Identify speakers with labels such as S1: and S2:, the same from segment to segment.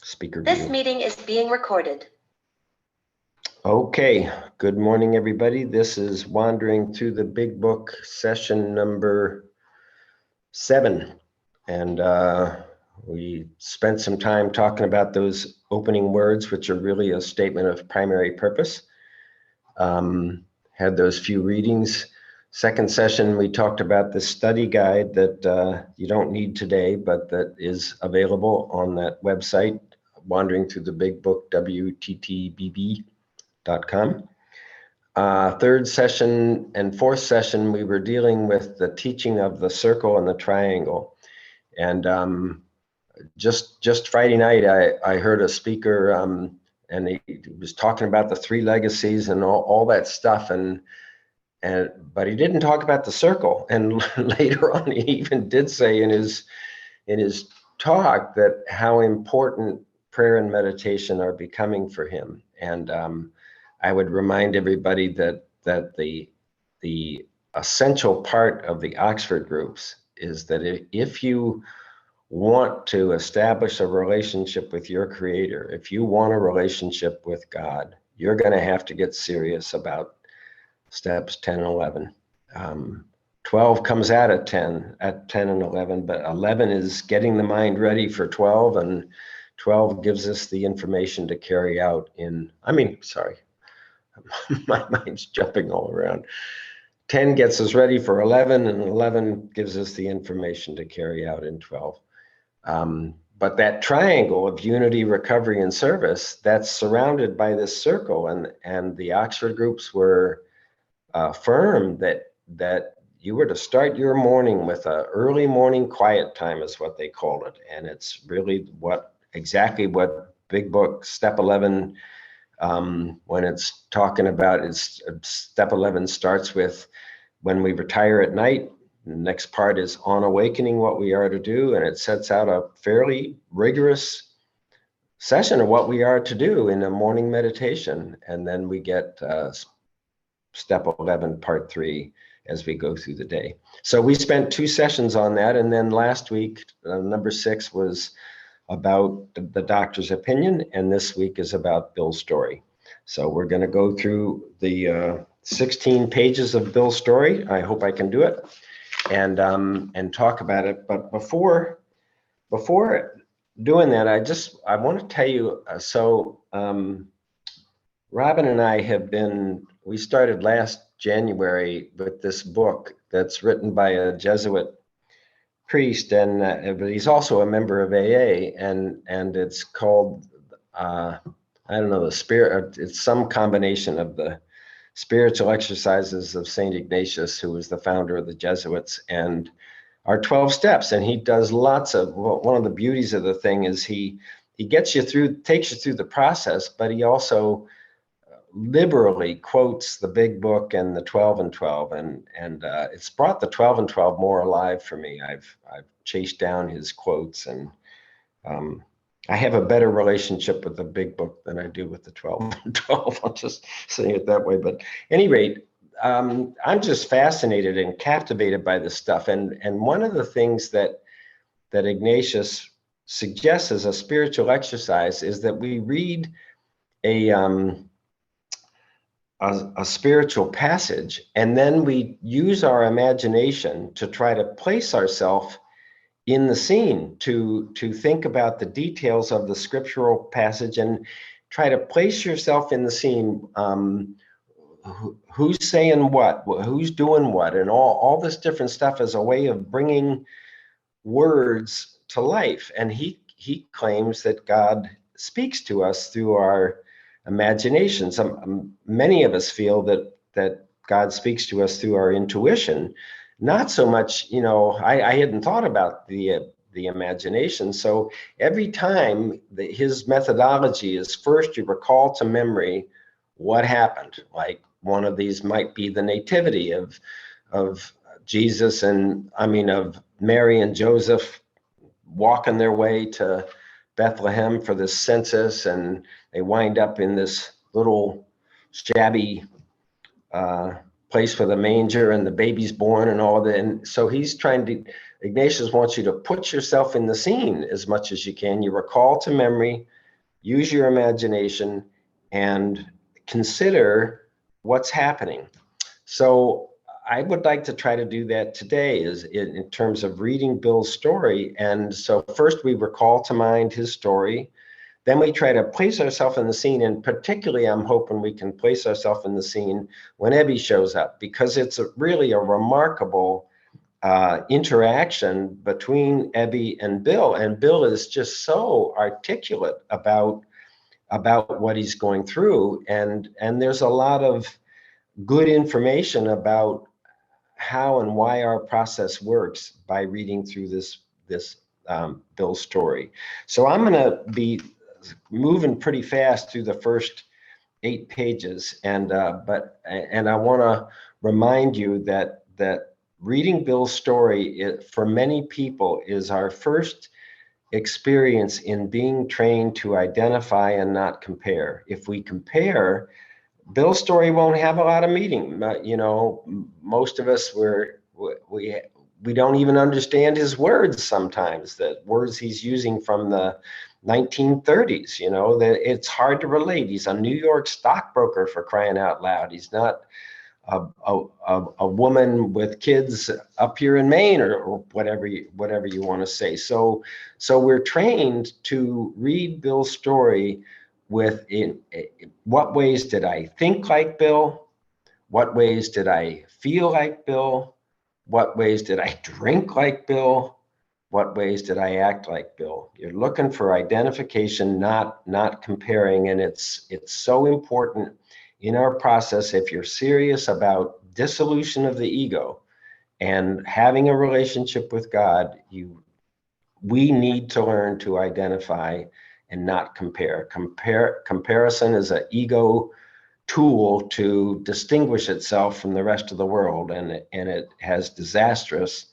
S1: speaker
S2: This
S1: view.
S2: meeting is being recorded.
S1: Okay, good morning, everybody. This is Wandering Through the Big Book, session number 7. And we spent some time talking about those opening words, which are really a statement of primary purpose. Had those few readings. Second session, we talked about the study guide that you don't need today, but that is available on that website, Wandering Through the Big Book, WTTBB.com. Third session and fourth session, we were dealing with the teaching of the circle and the triangle. And just Friday night, I heard a speaker and he was talking about the 3 legacies and all that stuff. But he didn't talk about the circle. And later on, he even did say in his talk that how important prayer and meditation are becoming for him. And I would remind everybody that the essential part of the Oxford groups is that if you want to establish a relationship with your Creator, if you want a relationship with God, you're going to have to get serious about steps 10 and 11. 12 comes out at 10 and 11, but 11 is getting the mind ready for 12, and 12 gives us the information to carry out my mind's jumping all around. 10 gets us ready for 11, and 11 gives us the information to carry out in 12. But that triangle of unity, recovery, and service, that's surrounded by this circle, and the Oxford groups were firm that you were to start your morning with a early morning quiet time, is what they called it. And it's really exactly what Big Book Step 11, when it's talking about, it's Step 11 starts with when we retire at night. The next part is on awakening, what we are to do, and it sets out a fairly rigorous session of what we are to do in a morning meditation. And then we get Step 11, Part 3, as we go through the day. So we spent 2 sessions on that, and then last week, number 6 was about the doctor's opinion, and this week is about Bill's story. So we're going to go through the 16 pages of Bill's story. I hope I can do it, and talk about it. But before doing that, I want to tell you. Robin and I we started last January with this book that's written by a Jesuit priest, but he's also a member of AA, and it's called the spirit. It's some combination of the spiritual exercises of Saint Ignatius, who was the founder of the Jesuits, and our 12 steps. And he does lots of. One of the beauties of the thing is he takes you through the process, but he also liberally quotes the Big Book and the 12 and 12, and it's brought the 12 and 12 more alive for me. I've chased down his quotes, and I have a better relationship with the Big Book than I do with the 12 and 12. I'll just say it that way. But at any rate, I'm just fascinated and captivated by this stuff. And one of the things that Ignatius suggests as a spiritual exercise is that we read a spiritual passage, and then we use our imagination to try to place ourselves in the scene, to think about the details of the scriptural passage and try to place yourself in the scene. Who's saying what, who's doing what, and all this different stuff as a way of bringing words to life. And he claims that God speaks to us through our imagination. Many of us feel that God speaks to us through our intuition, not so much. I hadn't thought about the imagination. So every time his methodology is, first you recall to memory what happened. Like one of these might be the nativity of Jesus of Mary and Joseph walking their way to Bethlehem for this census, and they wind up in this little shabby place for the manger, and the baby's born and all that. And so Ignatius wants you to put yourself in the scene as much as you can. You recall to memory use your imagination, and consider what's happening. So I would like to try to do that today, is in terms of reading Bill's story. And so first we recall to mind his story. Then we try to place ourselves in the scene, and particularly I'm hoping we can place ourselves in the scene when Ebby shows up, because it's really a remarkable interaction between Ebby and Bill. And Bill is just so articulate about what he's going through, and there's a lot of good information about how and why our process works by reading through this Bill story. So I'm going to be moving pretty fast through the first 8 pages, and I want to remind you that reading Bill's story, for many people, is our first experience in being trained to identify and not compare. If we compare, Bill's story won't have a lot of meaning. You know, most of us we don't even understand his words sometimes, the words he's using from the 1930s. You know, that it's hard to relate. He's a New York stockbroker, for crying out loud. He's not a woman with kids up here in Maine, or whatever you want to say. So we're trained to read Bill's story with what ways did I think like Bill? What ways did I feel like Bill? What ways did I drink like Bill? What ways did I act like Bill? You're looking for identification, not comparing, and it's so important in our process. If you're serious about dissolution of the ego and having a relationship with God, we need to learn to identify and not compare. Comparison is an ego tool to distinguish itself from the rest of the world, and it has disastrous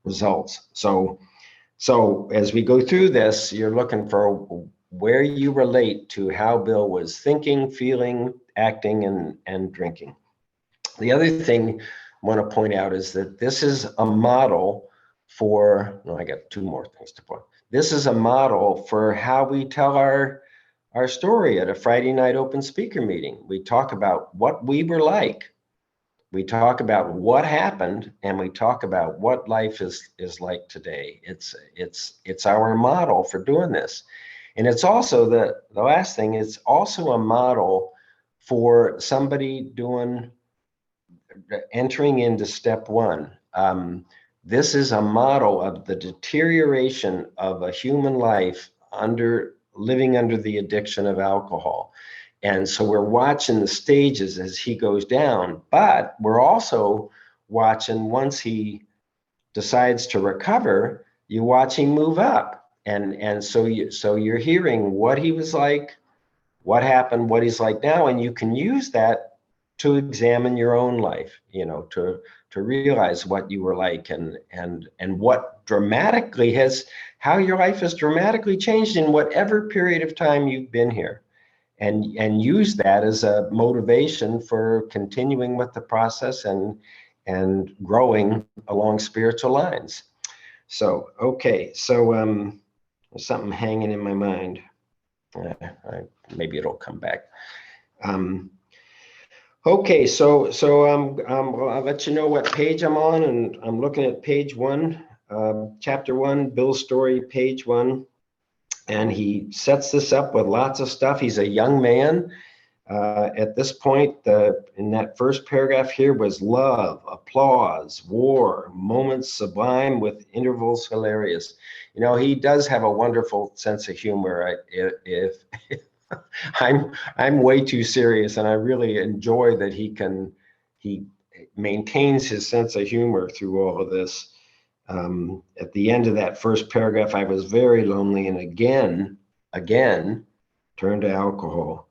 S1: results. So as we go through this, you're looking for where you relate to how Bill was thinking, feeling, acting, and drinking. The other thing I want to point out is that this is a model for, no, I got 2 more things to point. This is a model for how we tell our story at a Friday night open speaker meeting. We talk about what we were like. We talk about what happened, and we talk about what life is like today. It's our model for doing this. And it's also the last thing, it's also a model for somebody entering into step 1. This is a model of the deterioration of a human life living under the addiction of alcohol. And so we're watching the stages as he goes down, but we're also watching, once he decides to recover, you watch him move up. And so you're hearing what he was like, what happened, what he's like now, and you can use that to examine your own life, you know, to realize what you were like, and what how your life has dramatically changed in whatever period of time you've been here. And use that as a motivation for continuing with the process and growing along spiritual lines. So, okay, so there's something hanging in my mind. Maybe it'll come back. Okay, so I'll let you know what page I'm on, and I'm looking at page 1, chapter 1, Bill's story, page 1. And he sets this up with lots of stuff. He's a young man. At this point, in that first paragraph here was love, applause, war, moments sublime with intervals hilarious. You know, he does have a wonderful sense of humor. If I'm way too serious, and I really enjoy that he maintains his sense of humor through all of this. At the end of that first paragraph, I was very lonely, and again turned to alcohol.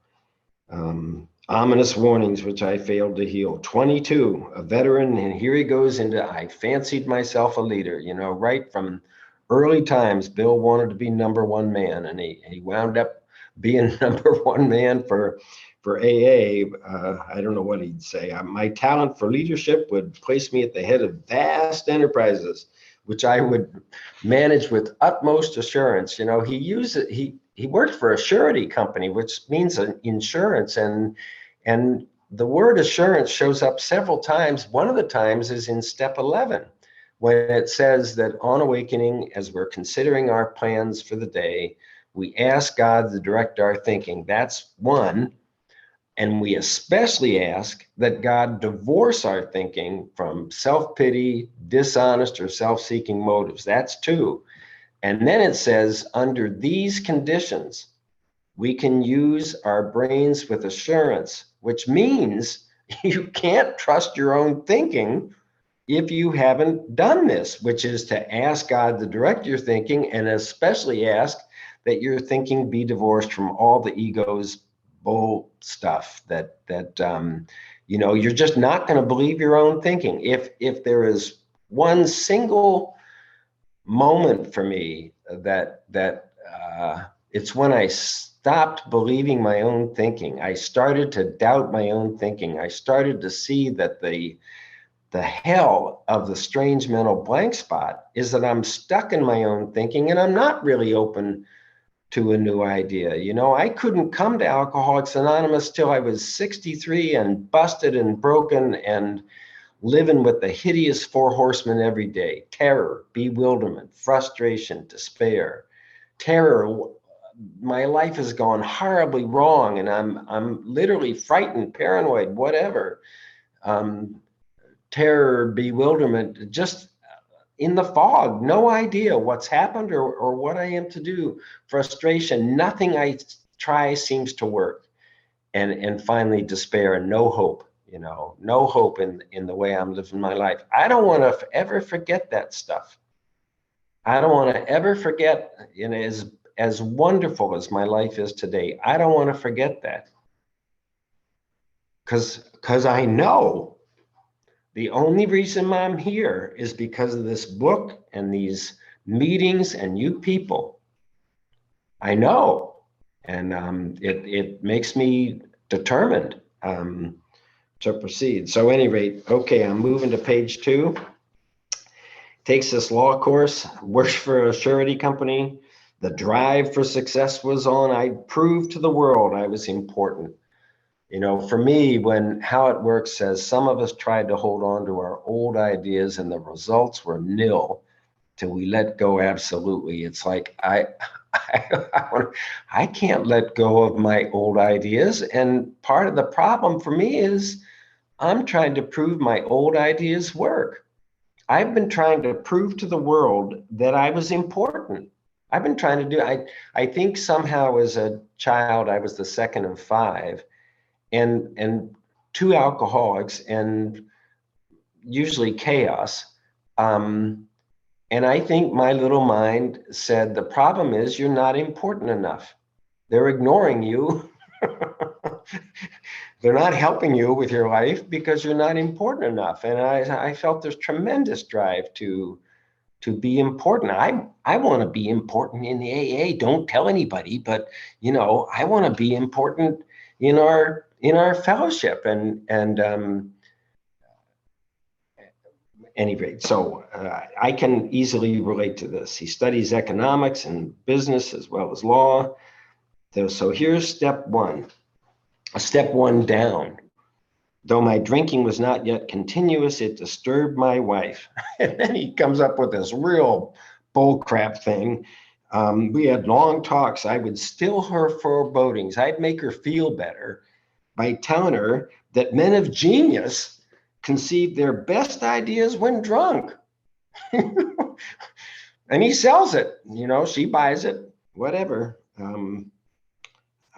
S1: Ominous warnings which I failed to heal. 22, a veteran, and here he goes into, I fancied myself a leader. You know, right from early times, Bill wanted to be number 1 man, and he wound up being number 1 man for AA. I don't know what he'd say. My talent for leadership would place me at the head of vast enterprises, which I would manage with utmost assurance. You know, he he worked for a surety company, which means an insurance, and the word assurance shows up several times. One of the times is in step 11, when it says that on awakening, as we're considering our plans for the day, we ask God to direct our thinking. That's one. And we especially ask that God divorce our thinking from self-pity, dishonest, or self-seeking motives. That's two. And then it says, under these conditions, we can use our brains with assurance, which means you can't trust your own thinking if you haven't done this, which is to ask God to direct your thinking, and especially ask that your thinking be divorced from all the ego's bull stuff that you're just not going to believe your own thinking. If there is one single moment for me that it's when I stopped believing my own thinking. I started to doubt my own thinking. I started to see that the hell of the strange mental blank spot is that I'm stuck in my own thinking and I'm not really open to a new idea. I couldn't come to Alcoholics Anonymous till I was 63 and busted and broken and living with the hideous four horsemen every day: terror, bewilderment, frustration, despair. Terror, my life has gone horribly wrong and I'm literally frightened, paranoid, whatever. Terror, bewilderment, just in the fog, no idea what's happened or what I am to do. Frustration, nothing I try seems to work. And finally, despair and no hope, no hope in the way I'm living my life. I don't want to ever forget that stuff. I don't want to ever forget, as wonderful as my life is today, I don't want to forget that. Because I know the only reason I'm here is because of this book and these meetings and you people. I know, and it makes me determined to proceed. So, at any rate, okay, I'm moving to page 2. Takes this law course, works for a surety company. The drive for success was on. I proved to the world I was important. For me, when How It Works says some of us tried to hold on to our old ideas and the results were nil till we let go absolutely. It's like I can't let go of my old ideas. And part of the problem for me is I'm trying to prove my old ideas work. I've been trying to prove to the world that I was important. I've been trying to do, I think somehow as a child, I was the second of 5. And 2 alcoholics and usually chaos. And I think my little mind said, the problem is you're not important enough. They're ignoring you. They're not helping you with your life because you're not important enough. And I felt this tremendous drive to be important. I want to be important in the AA. Don't tell anybody, but I want to be important in our fellowship and any rate. So I can easily relate to this. He studies economics and business as well as law. So here's step 1, a step 1 down. Though my drinking was not yet continuous, it disturbed my wife. And then he comes up with this real bullcrap thing. We had long talks. I would still her forebodings. I'd make her feel better by telling her that men of genius conceive their best ideas when drunk. And he sells it, she buys it, whatever.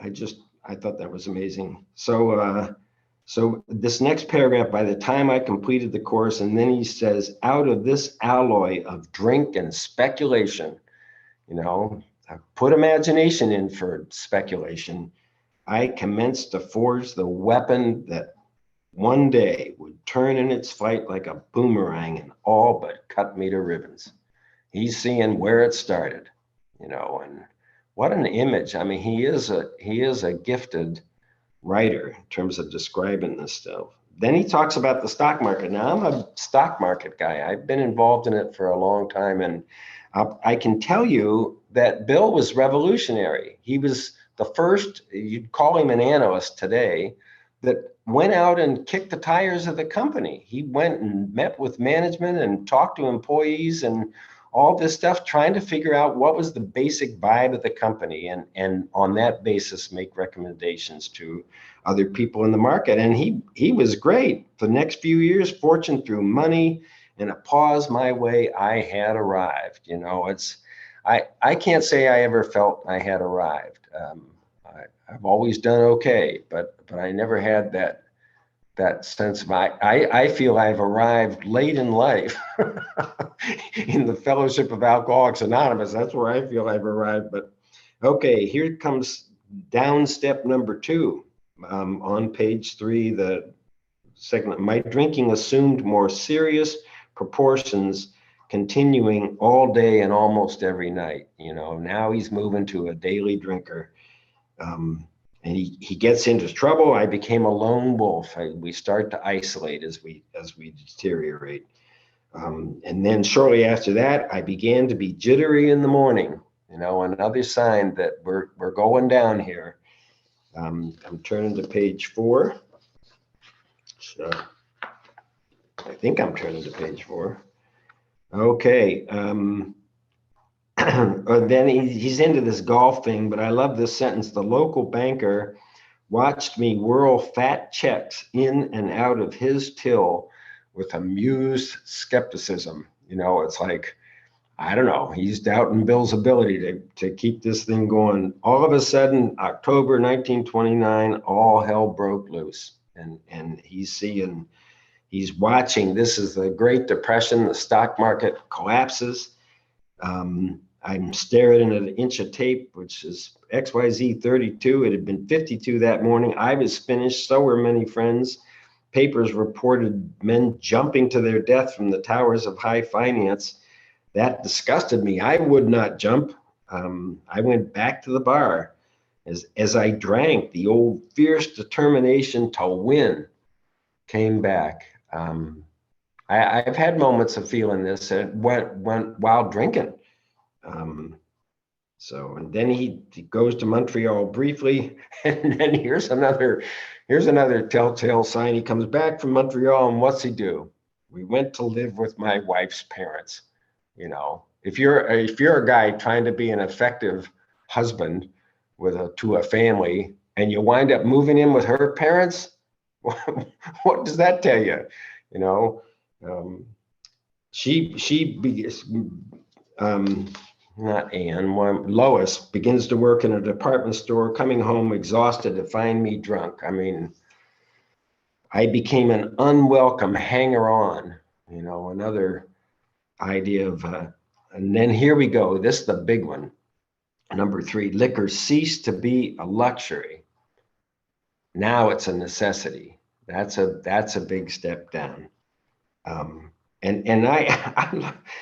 S1: I thought that was amazing. So this next paragraph, by the time I completed the course, and then he says, out of this alloy of drink and speculation, I put imagination in for speculation. I commenced to forge the weapon that one day would turn in its flight like a boomerang and all but cut me to ribbons. He's seeing where it started, and what an image. I mean, he is a gifted writer in terms of describing this stuff. Then he talks about the stock market. Now, I'm a stock market guy. I've been involved in it for a long time, and I can tell you that Bill was revolutionary. He was the first, you'd call him an analyst today, that went out and kicked the tires of the company. He went and met with management and talked to employees and all this stuff, trying to figure out what was the basic vibe of the company, and on that basis make recommendations to other people in the market. And he was great. For the next few years, fortune threw money and a pause my way. I had arrived. You know, I can't say I ever felt I had arrived. I've always done okay, but I never had that sense of I feel I've arrived late in life in the Fellowship of Alcoholics Anonymous. That's where I feel I've arrived. But okay, here comes down step number 2 on page 3. The second, my drinking assumed more serious proportions, continuing all day and almost every night. You know, now he's moving to a daily drinker. And he gets into trouble. I became a lone wolf. We start to isolate as we deteriorate. And then shortly after that, I began to be jittery in the morning. You know, another sign that we're going down here. I'm turning to page 4. So I think I'm turning to page 4. Okay. Then he's into this golf thing, but I love this sentence. The local banker watched me whirl fat checks in and out of his till with amused skepticism. You know, it's like, I don't know, he's doubting Bill's ability to keep this thing going. All of a sudden, October 1929, all hell broke loose. And he's watching. This is the Great Depression. The stock market collapses. I'm staring at an inch of tape, which is XYZ 32. It had been 52 that morning. I was finished. So were many friends. Papers reported men jumping to their death from the towers of high finance. That disgusted me. I would not jump. I went back to the bar. As I drank, the old fierce determination to win came back. I've had moments of feeling this. It went while drinking. And then he goes to Montreal briefly, and then here's another telltale sign. He comes back from Montreal, and what's he do? We went to live with my wife's parents. You know, if you're a guy trying to be an effective husband to a family, and you wind up moving in with her parents, what does that tell you? You know, not Anne, Lois begins to work in a department store, coming home exhausted to find me drunk. I mean, I became an unwelcome hanger-on, you know, another idea of, and then here we go. This is the big one. Number 3, liquor ceased to be a luxury. Now it's a necessity. That's a big step down.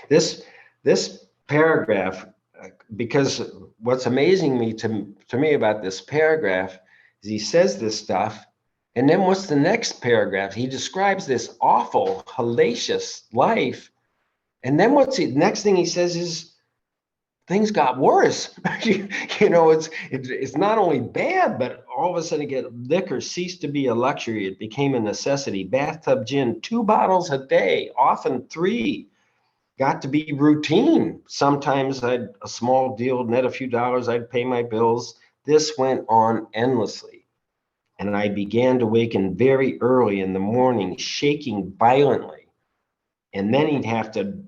S1: This paragraph, because what's amazing to me about this paragraph is he says this stuff, and then what's the next paragraph? He describes this awful, hellacious life, and then what's the next thing he says is things got worse. You know, it's not only bad, but all of a sudden liquor ceased to be a luxury. It became a necessity. Bathtub gin, 2 bottles a day, often 3. Got to be routine. Sometimes I'd a small deal, net a few dollars, I'd pay my bills. This went on endlessly. And I began to waken very early in the morning, shaking violently. And then he'd have to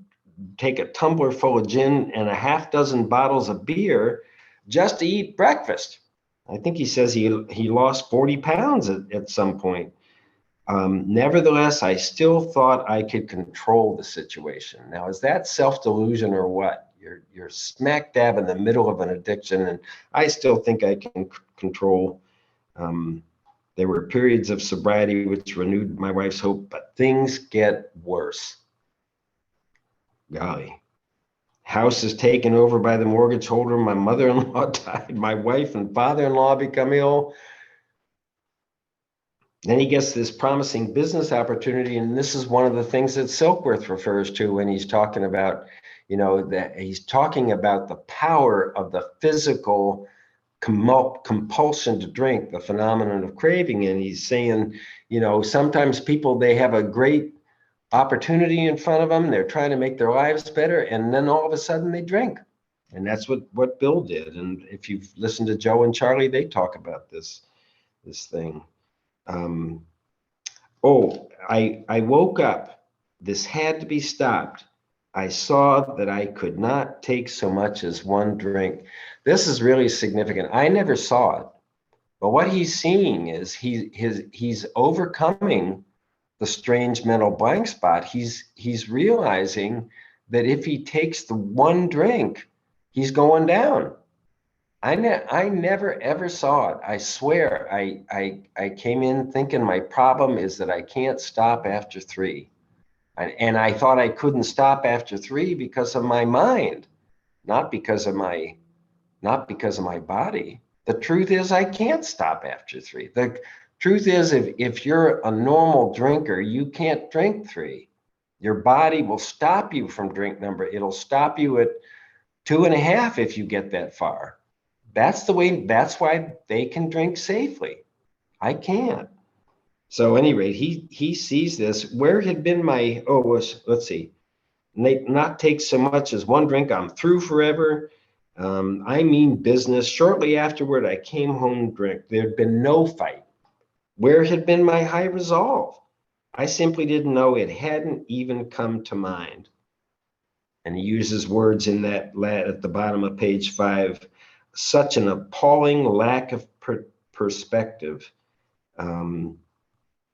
S1: take a tumbler full of gin and a half dozen bottles of beer just to eat breakfast. I think he says he lost 40 pounds at some point. Nevertheless, I still thought I could control the situation. Now, is that self-delusion or what? You're smack dab in the middle of an addiction, and I still think I can control. There were periods of sobriety which renewed my wife's hope, but things get worse. Golly. House is taken over by the mortgage holder. My mother-in-law died. My wife and father-in-law become ill. Then he gets this promising business opportunity, and this is one of the things that Silkworth refers to when he's talking about, that he's talking about the power of the physical compulsion to drink, the phenomenon of craving. And he's saying, sometimes people, they have a great opportunity in front of them. They're trying to make their lives better. And then all of a sudden they drink. And that's what Bill did. And if you've listened to Joe and Charlie, they talk about this thing. I woke up. This had to be stopped. I saw that I could not take so much as one drink. This is really significant. I never saw it. But what he's seeing is he's overcoming the strange mental blank spot. He's realizing that if he takes the one drink, he's going down. I never ever saw it. I swear. I came in thinking my problem is that I can't stop after 3. And I thought I couldn't stop after 3 because of my mind, not because of my body. The truth is I can't stop after 3. The truth is if you're a normal drinker, you can't drink 3. Your body will stop you from drink number. It'll stop you at 2.5 if you get that far. That's why they can drink safely. I can't. So at any rate, he sees this. Where had been my, let's see, not take so much as one drink, I'm through forever. I mean business. Shortly afterward, I came home to drink. There'd been no fight. Where had been my high resolve? I simply didn't know. It hadn't even come to mind. And he uses words in that at the bottom of page 5. Such an appalling lack of perspective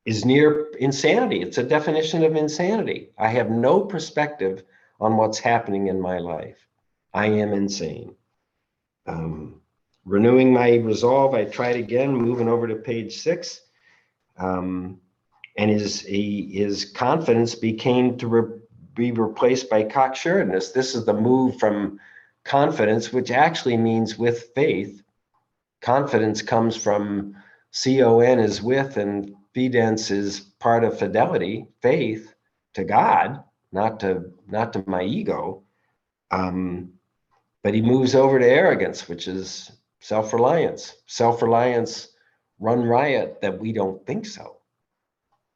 S1: is near insanity. It's a definition of insanity. I have no perspective on what's happening in my life. I am insane. Renewing my resolve, I tried again, moving over to page 6. And his confidence became to be replaced by cocksureness. This is the move from confidence, which actually means with faith. Confidence comes from con is with, and fidens is part of fidelity, faith to God, not to my ego. But he moves over to arrogance, which is self-reliance. Self-reliance run riot that we don't think so.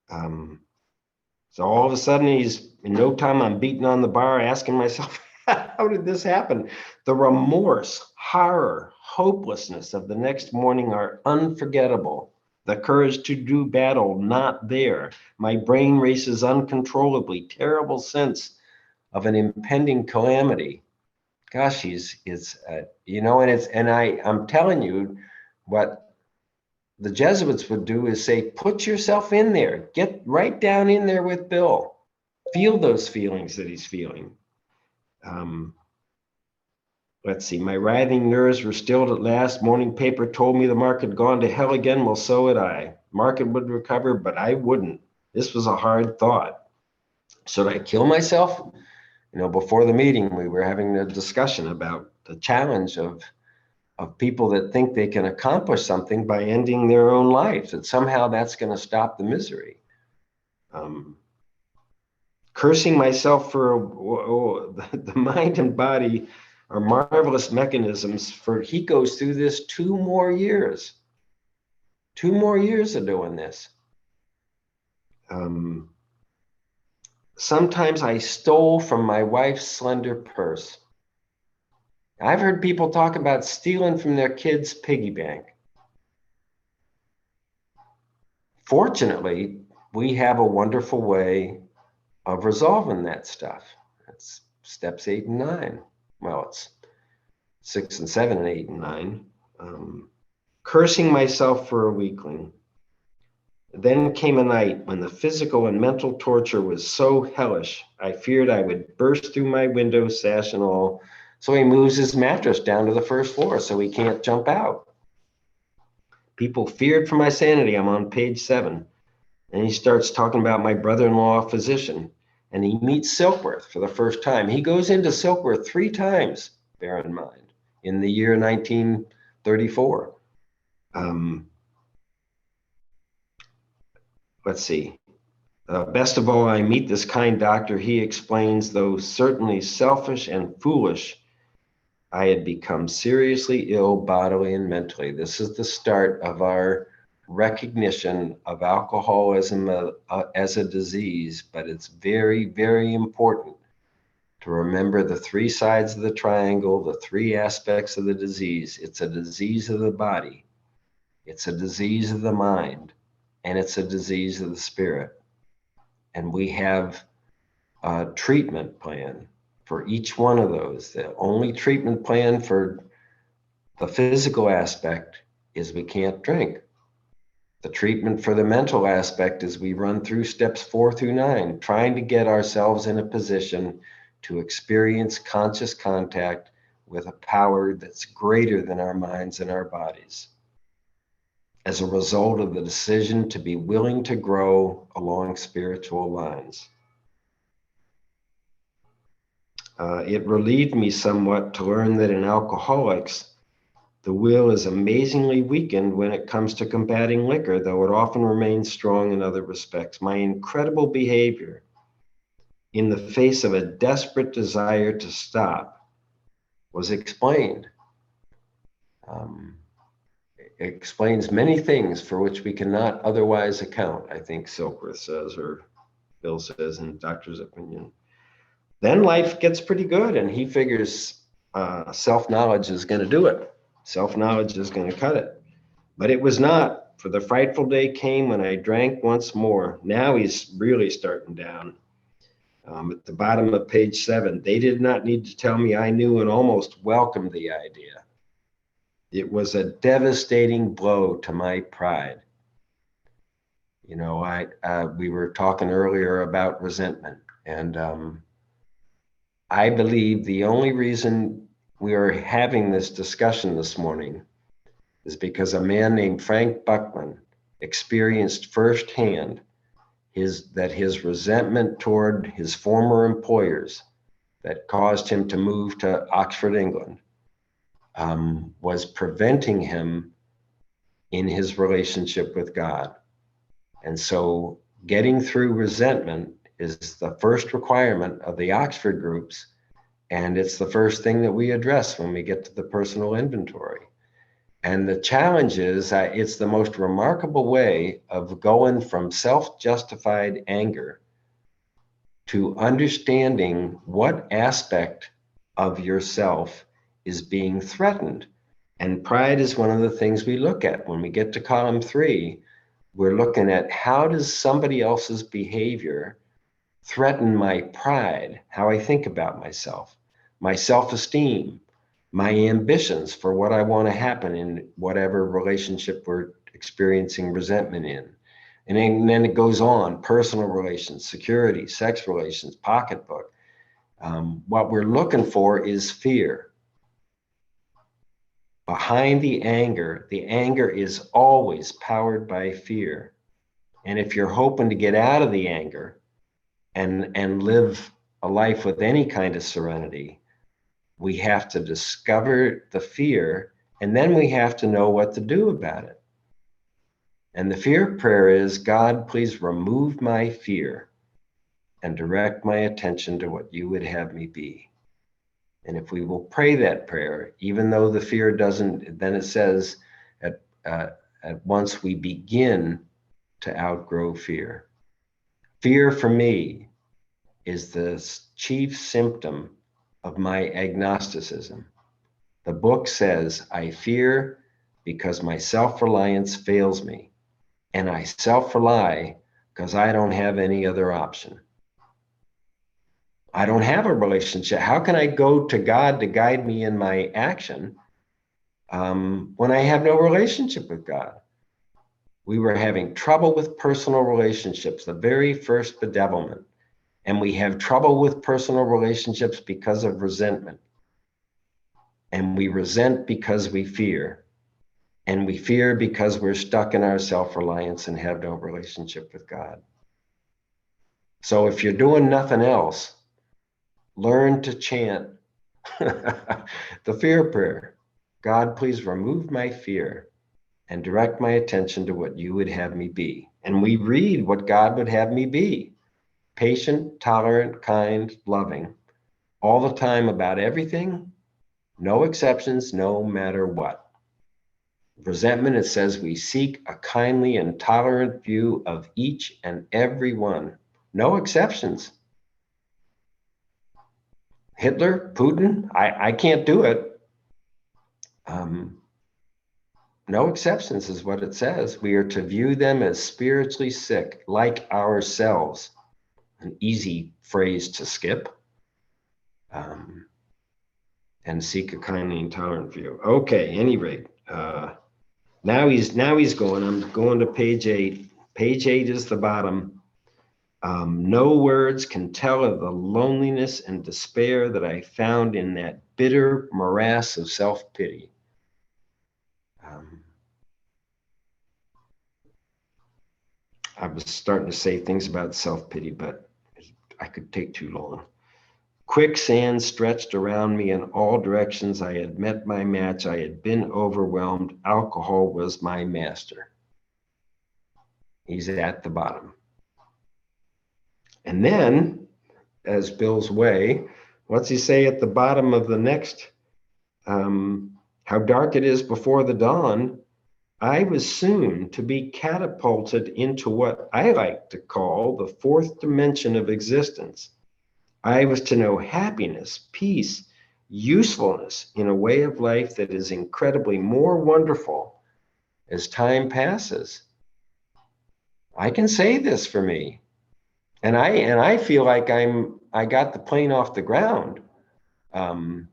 S1: So all of a sudden, in no time, I'm beating on the bar, asking myself, how did this happen? The remorse, horror, hopelessness of the next morning are unforgettable. The courage to do battle, not there. My brain races uncontrollably, terrible sense of an impending calamity. Gosh, I'm telling you, what the Jesuits would do is say, put yourself in there, get right down in there with Bill, feel those feelings that he's feeling. Let's see, my writhing nerves were stilled at last. Morning paper told me the market had gone to hell again. Well, so had I. Market would recover, but I wouldn't. This was a hard thought. Should I kill myself? Before the meeting, we were having a discussion about the challenge of people that think they can accomplish something by ending their own life, that somehow that's going to stop the misery. Cursing myself for the mind and body are marvelous mechanisms for he goes through this 2 more years. 2 more years of doing this. Sometimes I stole from my wife's slender purse. I've heard people talk about stealing from their kids' piggy bank. Fortunately, we have a wonderful way of resolving that stuff. It's steps 8 and 9. Well, it's 6 and 7 and 8 and 9. Cursing myself for a weakling. Then came a night when the physical and mental torture was so hellish, I feared I would burst through my window, sash and all. So he moves his mattress down to the first floor so he can't jump out. People feared for my sanity. I'm on page 7. And he starts talking about my brother-in-law, physician. And he meets Silkworth for the first time. He goes into Silkworth 3 times, bear in mind, in the year 1934. Let's see. Best of all, I meet this kind doctor. He explains, though certainly selfish and foolish, I had become seriously ill bodily and mentally. This is the start of our recognition of alcoholism as a disease, but it's very, very important to remember the three sides of the triangle, the three aspects of the disease. It's a disease of the body, it's a disease of the mind, and it's a disease of the spirit. And we have a treatment plan for each one of those. The only treatment plan for the physical aspect is we can't drink. The treatment for the mental aspect is we run through steps 4 through 9, trying to get ourselves in a position to experience conscious contact with a power that's greater than our minds and our bodies, as a result of the decision to be willing to grow along spiritual lines. It relieved me somewhat to learn that in alcoholics, the will is amazingly weakened when it comes to combating liquor, though it often remains strong in other respects. My incredible behavior in the face of a desperate desire to stop was explained. It explains many things for which we cannot otherwise account, I think Silkworth says, or Bill says in Doctor's opinion. Then life gets pretty good, and he figures self-knowledge is going to do it. Self-knowledge is going to cut it. But it was not, for the frightful day came when I drank once more. Now he's really starting down. At the bottom of page 7, they did not need to tell me I knew and almost welcomed the idea. It was a devastating blow to my pride. You know, we were talking earlier about resentment, and I believe the only reason we are having this discussion this morning is because a man named Frank Buckman experienced firsthand that his resentment toward his former employers that caused him to move to Oxford, England, was preventing him in his relationship with God. And so getting through resentment is the first requirement of the Oxford groups, and it's the first thing that we address when we get to the personal inventory. And the challenge is it's the most remarkable way of going from self-justified anger to understanding what aspect of yourself is being threatened. And pride is one of the things we look at. When we get to column 3, we're looking at how does somebody else's behavior threaten my pride, how I think about myself, my self-esteem, my ambitions for what I want to happen in whatever relationship we're experiencing resentment in. And then it goes on, personal relations, security, sex relations, pocketbook. What we're looking for is fear. Behind the anger is always powered by fear. And if you're hoping to get out of the anger and live a life with any kind of serenity, we have to discover the fear, and then we have to know what to do about it. And the fear prayer is, God, please remove my fear and direct my attention to what you would have me be. And if we will pray that prayer, even though the fear doesn't, then it says at once we begin to outgrow fear. Fear for me is the chief symptom of my agnosticism. The book says, I fear because my self-reliance fails me, and I self-rely because I don't have any other option. I don't have a relationship. How can I go to God to guide me in my action when I have no relationship with God? We were having trouble with personal relationships, the very first bedevilment. And we have trouble with personal relationships because of resentment. And we resent because we fear. And we fear because we're stuck in our self-reliance and have no relationship with God. So if you're doing nothing else, learn to chant the fear prayer. God, please remove my fear and direct my attention to what you would have me be. And we read what God would have me be: patient, tolerant, kind, loving, all the time about everything, no exceptions, no matter what. Resentment, it says we seek a kindly and tolerant view of each and every one, no exceptions. Hitler, Putin, I can't do it. No exceptions is what it says. We are to view them as spiritually sick, like ourselves. An easy phrase to skip. And seek a kindly and tolerant view. Okay, any rate, now he's going. I'm going to page 8. Page 8 is the bottom. No words can tell of the loneliness and despair that I found in that bitter morass of self-pity. I was starting to say things about self-pity, but I could take too long. Quicksand stretched around me in all directions. I had met my match. I had been overwhelmed. Alcohol was my master. He's at the bottom. And then, as Bill's way, what's he say at the bottom of the next? How dark it is before the dawn. I was soon to be catapulted into what I like to call the fourth dimension of existence. I was to know happiness, peace, usefulness in a way of life that is incredibly more wonderful as time passes. I can say this for me. And I feel like I got the plane off the ground. I'm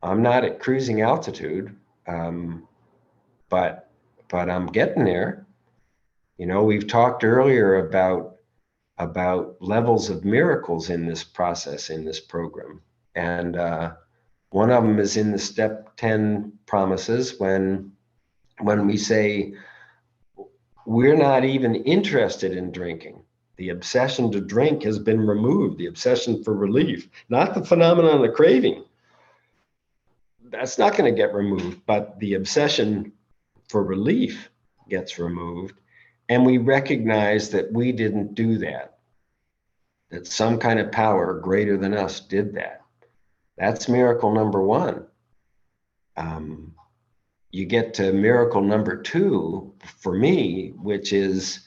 S1: not at cruising altitude, but I'm getting there. You know, we've talked earlier about levels of miracles in this process, in this program. And one of them is in the step 10 promises when we say we're not even interested in drinking. The obsession to drink has been removed, the obsession for relief, not the phenomenon of craving. That's not going to get removed, but the obsession for relief gets removed. And we recognize that we didn't do that, that some kind of power greater than us did that. That's miracle number 1. You get to miracle number 2 for me, which is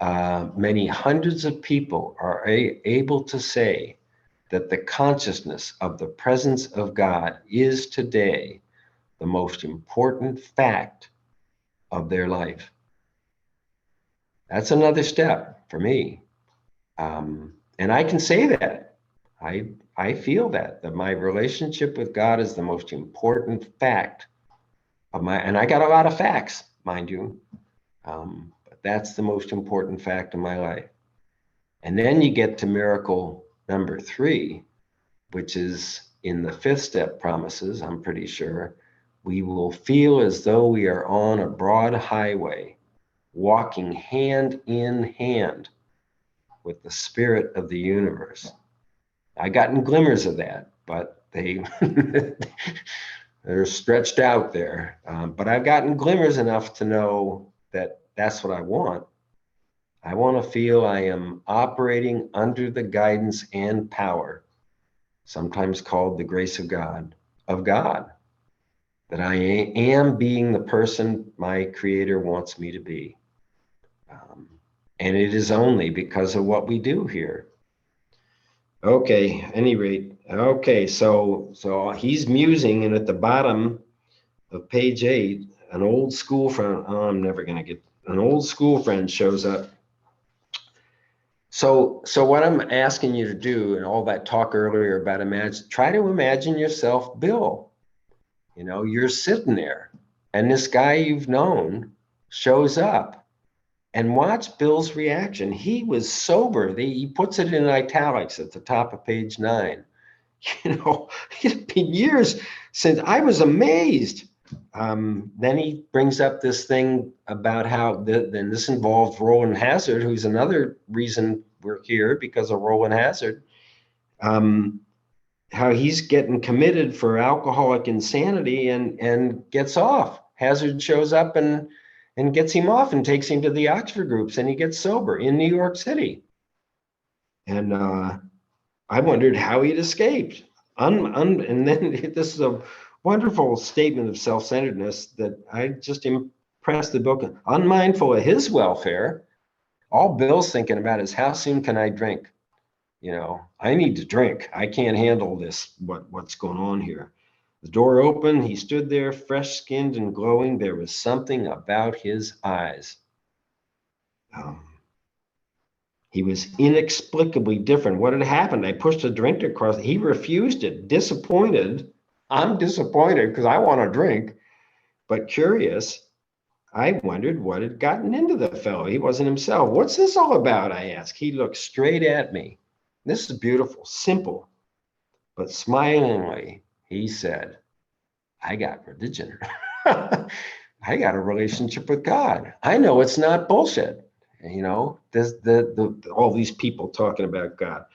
S1: many hundreds of people are able to say that the consciousness of the presence of God is today the most important fact of their life. That's another step for me. And I can say that. I feel that my relationship with God is the most important fact of my, and I got a lot of facts, mind you. But that's the most important fact of my life. And then you get to miracle number 3, which is in the 5th step promises, I'm pretty sure. We will feel as though we are on a broad highway, walking hand in hand with the spirit of the universe. I gotten glimmers of that, but they're stretched out there. But I've gotten glimmers enough to know that that's what I want. I want to feel I am operating under the guidance and power, sometimes called the grace of God, that I am being the person my Creator wants me to be. And it is only because of what we do here. Okay, at any rate, okay, so he's musing, and at the bottom of page 8, an old school friend, an old school friend shows up. So what I'm asking you to do, and all that talk earlier about try to imagine yourself, Bill. You know, you're sitting there, and this guy you've known shows up. And watch Bill's reaction. He was sober. He puts it in italics at the top of page 9. You know, it's been years since I was amazed. Then he brings up this thing about how, then this involves Roland Hazard, who's another reason we're here, because of Roland Hazard. How he's getting committed for alcoholic insanity and gets off Hazard shows up and gets him off and takes him to the Oxford groups, and he gets sober in New York City. And I wondered how he'd escaped. And then this is a wonderful statement of self-centeredness that I just impressed the book. Unmindful of his welfare, all Bill's thinking about is how soon can I drink? You know, I need to drink. I can't handle this, what's going on here. The door opened. He stood there, fresh-skinned and glowing. There was something about his eyes. He was inexplicably different. What had happened? I pushed a drink across. He refused it, disappointed. I'm disappointed because I want to drink, but curious. I wondered what had gotten into the fellow. He wasn't himself. What's this all about? I asked. He looked straight at me. This is beautiful, simple, but smilingly, he said, I got religion. I got a relationship with God. I know it's not bullshit. You know, there's all these people talking about God.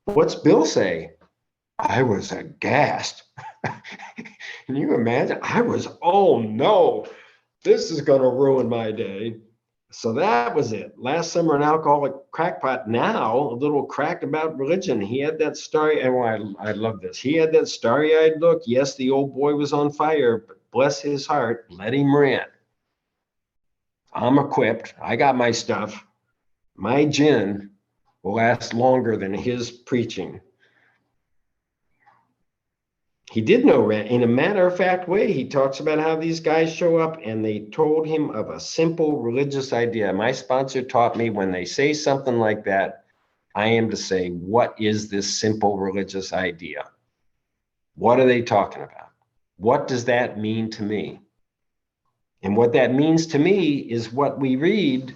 S1: What's Bill say? I was aghast. Can you imagine? I was, oh no, this is going to ruin my day. So that was it. Last summer, an alcoholic crackpot, now a little cracked about religion. He had that starry, and I love this. He had that starry-eyed look. Yes, the old boy was on fire, but bless his heart, let him rant. I'm equipped. I got my stuff. My gin will last longer than his preaching. He did know rant. In a matter-of-fact way, he talks about how these guys show up and they told him of a simple religious idea. My sponsor taught me when they say something like that, I am to say, what is this simple religious idea? What are they talking about? What does that mean to me? And what that means to me is what we read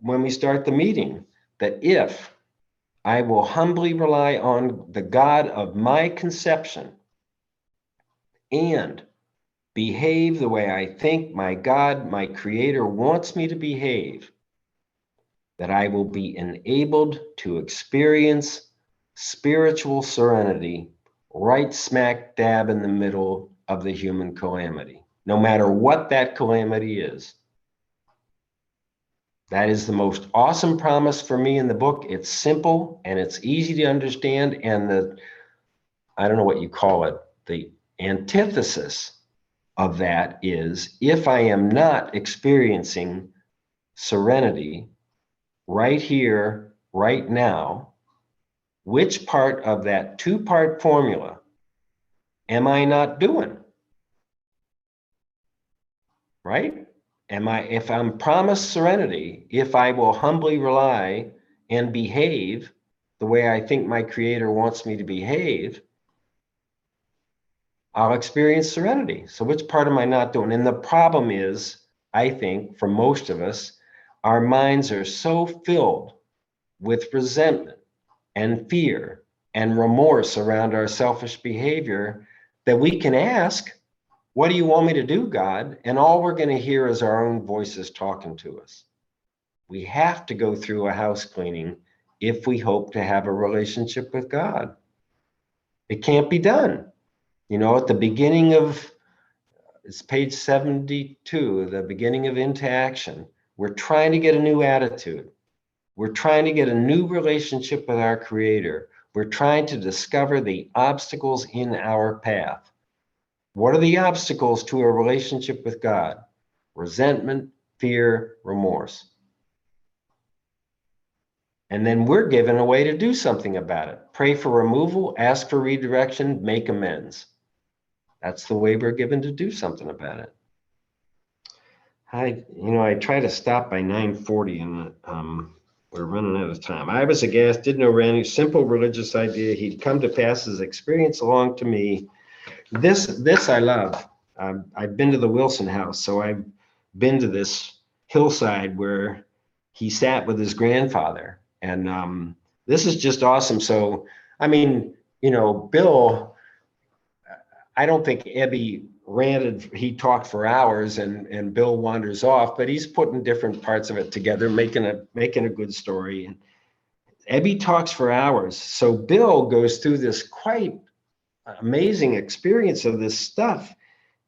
S1: when we start the meeting, that if I will humbly rely on the God of my conception and behave the way I think my God, my Creator, wants me to behave, that I will be enabled to experience spiritual serenity right smack dab in the middle of the human calamity, no matter what that calamity is. That is the most awesome promise for me in the book. It's simple and it's easy to understand. And I don't know what you call it, the antithesis of that is, if I am not experiencing serenity right here, right now, which part of that two-part formula am I not doing? Right? If I'm promised serenity, if I will humbly rely and behave the way I think my Creator wants me to behave, I'll experience serenity. So which part am I not doing? And the problem is, I think, for most of us, our minds are so filled with resentment and fear and remorse around our selfish behavior that we can ask, what do you want me to do, God? And all we're going to hear is our own voices talking to us. We have to go through a house cleaning if we hope to have a relationship with God. It can't be done. You know, at the beginning of, it's page 72, the beginning of Into Action, we're trying to get a new attitude. We're trying to get a new relationship with our Creator. We're trying to discover the obstacles in our path. What are the obstacles to a relationship with God? Resentment, fear, remorse. And then we're given a way to do something about it. Pray for removal, ask for redirection, make amends. That's the way we're given to do something about it. I try to stop by 9:40 and we're running out of time. I was aghast, didn't know Randy, simple religious idea. He'd come to pass his experience along to me. This I love. I've been to the Wilson house, so I've been to this hillside where he sat with his grandfather. And this is just awesome. So, I mean, Bill, I don't think Ebby ranted, he talked for hours and Bill wanders off, but he's putting different parts of it together, making a good story. And Ebby talks for hours. So Bill goes through this quite amazing experience of this stuff,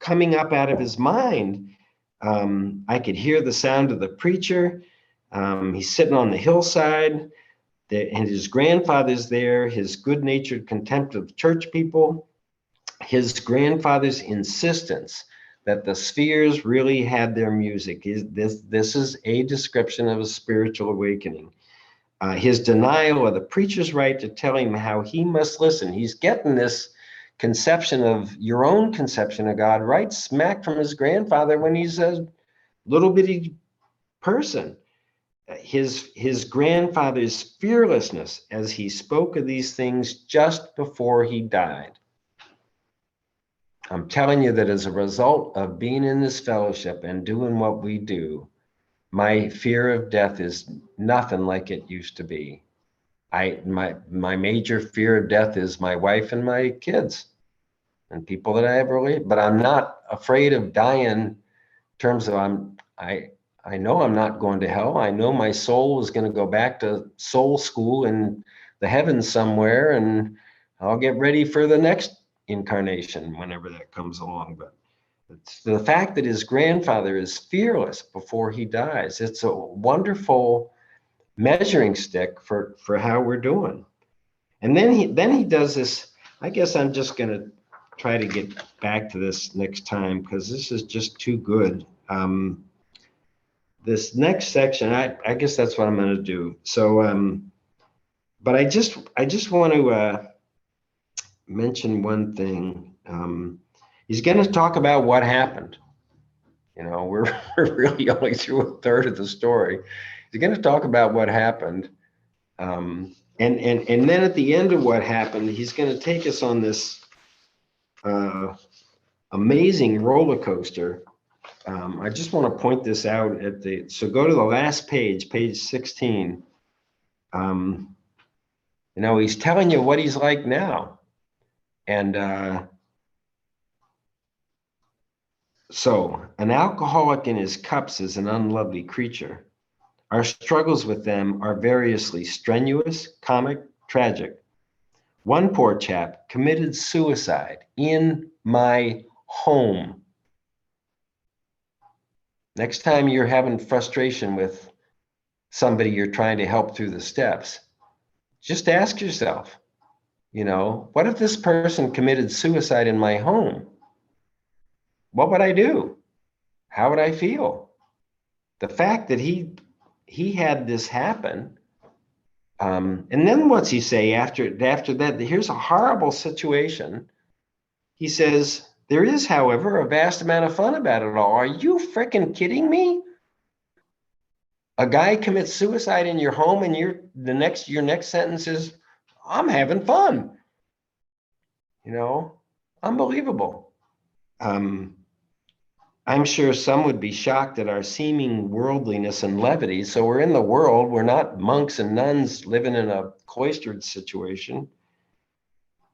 S1: coming up out of his mind. I could hear the sound of the preacher. He's sitting on the hillside, and his grandfather's there, his good-natured contempt of church people, his grandfather's insistence that the spheres really had their music. This is a description of a spiritual awakening. His denial of the preacher's right to tell him how he must listen. He's getting this conception of your own conception of God right smack from his grandfather when he's a little bitty person. His grandfather's fearlessness as he spoke of these things just before he died. I'm telling you that as a result of being in this fellowship and doing what we do, my fear of death is nothing like it used to be. My major fear of death is my wife and my kids and people that I have related, but I'm not afraid of dying in terms of I know I'm not going to hell. I know my soul is going to go back to soul school in the heavens somewhere, and I'll get ready for the next incarnation whenever that comes along. But it's the fact that his grandfather is fearless before he dies. It's a wonderful measuring stick for how we're doing. And then he does this. I guess I'm just going to try to get back to this next time because this is just too good. This next section, I guess that's what I'm going to do. So, but I just want to mention one thing. He's going to talk about what happened. You know, we're really only through a third of the story. He's going to talk about what happened. And then at the end of what happened, he's going to take us on this amazing roller coaster. I just want to point this out so go to the last page, page 16. You know, he's telling you what he's like now. And so an alcoholic in his cups is an unlovely creature. Our struggles with them are variously strenuous, comic, tragic. One poor chap committed suicide in my home. Next time you're having frustration with somebody you're trying to help through the steps, just ask yourself, you know, what if this person committed suicide in my home? What would I do? How would I feel? The fact that he had this happen, and then what's he say after that? Here's a horrible situation. He says, there is, however, a vast amount of fun about it all. Are you freaking kidding me? A guy commits suicide in your home and your next sentence is, I'm having fun. You know, unbelievable. I'm sure some would be shocked at our seeming worldliness and levity. So we're in the world. We're not monks and nuns living in a cloistered situation.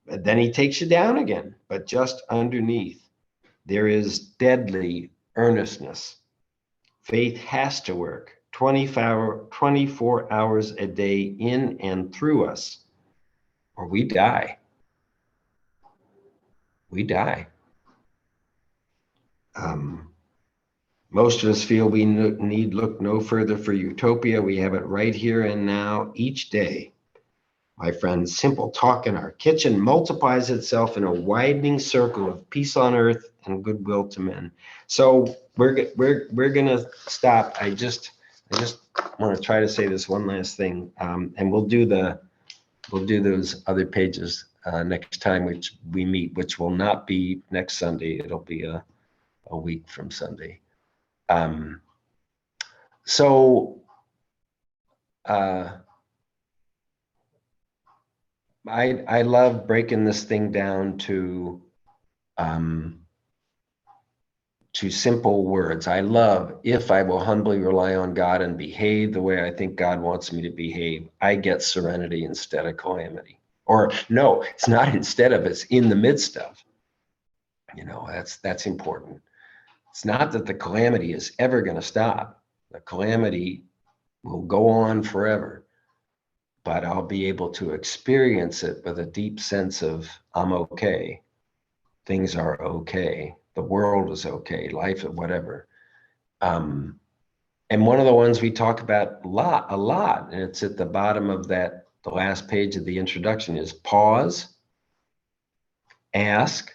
S1: But then he takes you down again. But just underneath, there is deadly earnestness. Faith has to work 24 hours a day in and through us, or we die. We die. Most of us feel we need look no further for utopia. We have it right here and now each day. My friends, simple talk in our kitchen multiplies itself in a widening circle of peace on earth and goodwill to men. So we're gonna stop. I just want to try to say this one last thing, and we'll do those other pages next time which we meet, which will not be next Sunday. It'll be a week from Sunday. I love breaking this thing down to simple words. I love, if I will humbly rely on God and behave the way I think God wants me to behave, I get serenity instead of calamity. Or no, it's not instead of, it's in the midst of. You know, that's important. It's not that the calamity is ever going to stop. The calamity will go on forever, but I'll be able to experience it with a deep sense of I'm okay. Things are okay. the world is okay, life, whatever. And one of the ones we talk about a lot, and it's at the bottom of the last page of the introduction, is pause, ask,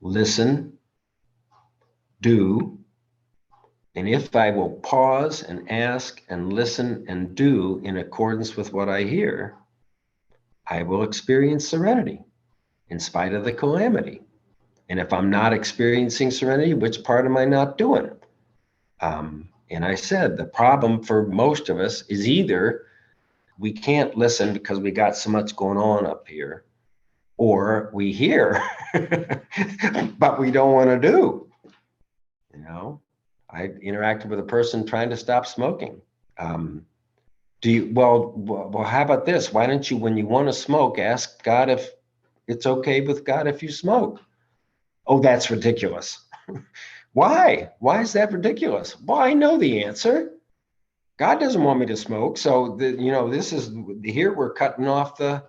S1: listen, do. And if I will pause and ask and listen and do in accordance with what I hear, I will experience serenity in spite of the calamity. And if I'm not experiencing serenity, which part am I not doing? And I said, the problem for most of us is either we can't listen because we got so much going on up here, or we hear, but we don't want to do. You know, I interacted with a person trying to stop smoking. Well, how about this? Why don't you, when you want to smoke, ask God if it's okay with God if you smoke? Oh, that's ridiculous. Why? Why is that ridiculous? Well, I know the answer. God doesn't want me to smoke. So this is here we're cutting off the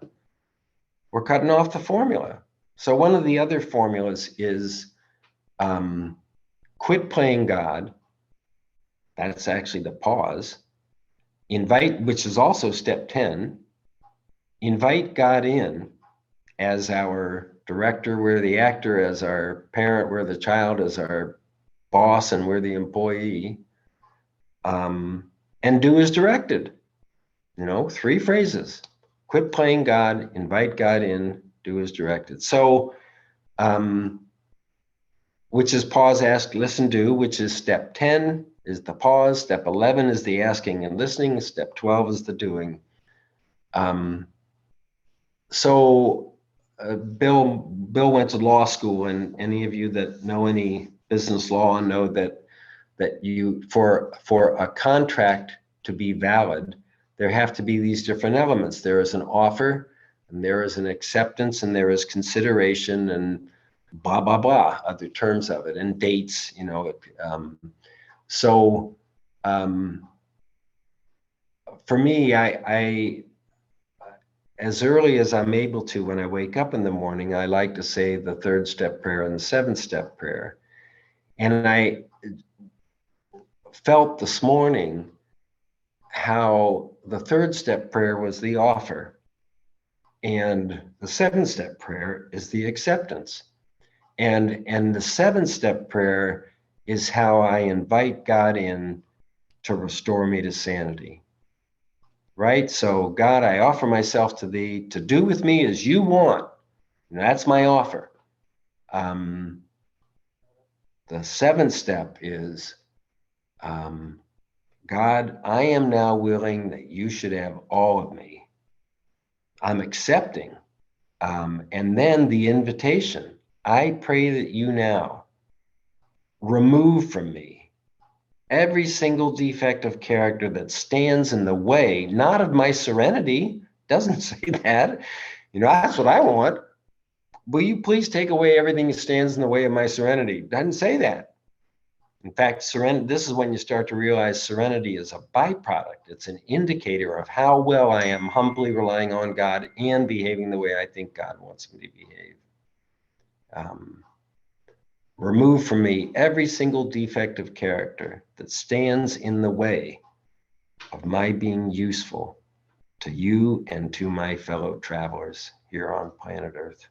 S1: formula. So one of the other formulas is quit playing God. That's actually the pause. Invite, which is also step 10. Invite God in as our director, we're the actor, as our parent, we're the child, as our boss, and we're the employee. And do as directed. 3 phrases. Quit playing God, invite God in, do as directed. So, which is pause, ask, listen, do, which is step 10 is the pause. Step 11 is the asking and listening. Step 12 is the doing. Bill went to law school, and any of you that know any business law know that you, for a contract to be valid, there have to be these different elements. There is an offer, and there is an acceptance, and there is consideration, and blah, blah, blah, other terms of it, and dates, for me, I as early as I'm able to, when I wake up in the morning, I like to say the 3rd step prayer and the 7th step prayer. And I felt this morning how the 3rd step prayer was the offer, and the 7th step prayer is the acceptance. And the 7th step prayer is how I invite God in to restore me to sanity. Right? So, God, I offer myself to thee to do with me as you want. And that's my offer. The 7th step is, God, I am now willing that you should have all of me. I'm accepting. And then the invitation, I pray that you now remove from me every single defect of character that stands in the way, not of my serenity. Doesn't say that. That's what I want. Will you please take away everything that stands in the way of my serenity? Doesn't say that. In fact, this is when you start to realize serenity is a byproduct. It's an indicator of how well I am humbly relying on God and behaving the way I think God wants me to behave. Remove from me every single defect of character that stands in the way of my being useful to you and to my fellow travelers here on planet Earth.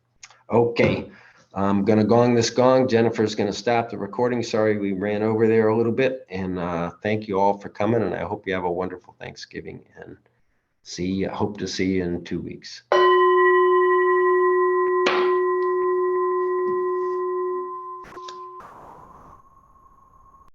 S1: Okay, I'm going to gong this gong. Jennifer's going to stop the recording. Sorry we ran over there a little bit. And thank you all for coming. And I hope you have a wonderful Thanksgiving. And hope to see you in 2 weeks.